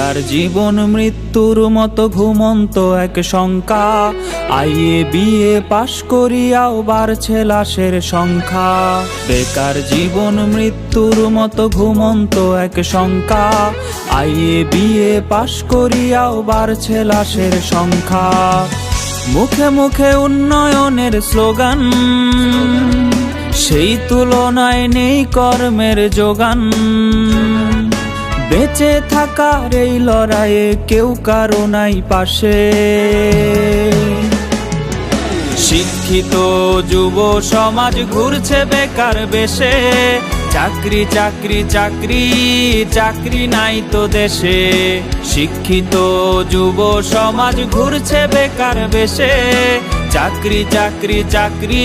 বেকার জীবন মৃত্যুর মতো ঘুমন্ত এক শঙ্কা। আইএ বিএ পাশ করিয়াও বাড়ছে লাশের সংখ্যা। বেকার জীবন মৃত্যুর মতো ঘুমন্ত এক শঙ্কা। আইএ বিএ পাশ করিয়াও বাড়ছে লাশের সংখ্যা। মুখে মুখে উন্নয়নের স্লোগান, সেই তুলনায় নেই কর্মের যোগান। বেঁচে থাকার এই লড়াইয়ে কেউ কারো নাই পাশে। শিক্ষিত যুব সমাজ ঘুরছে বেকার বেশে। চাকরি চাকরি চাকরি চাকরি নাই তো দেশে। শিক্ষিত যুব সমাজ ঘুরছে বেকার বেশে। চাকরি চাকরি চাকরি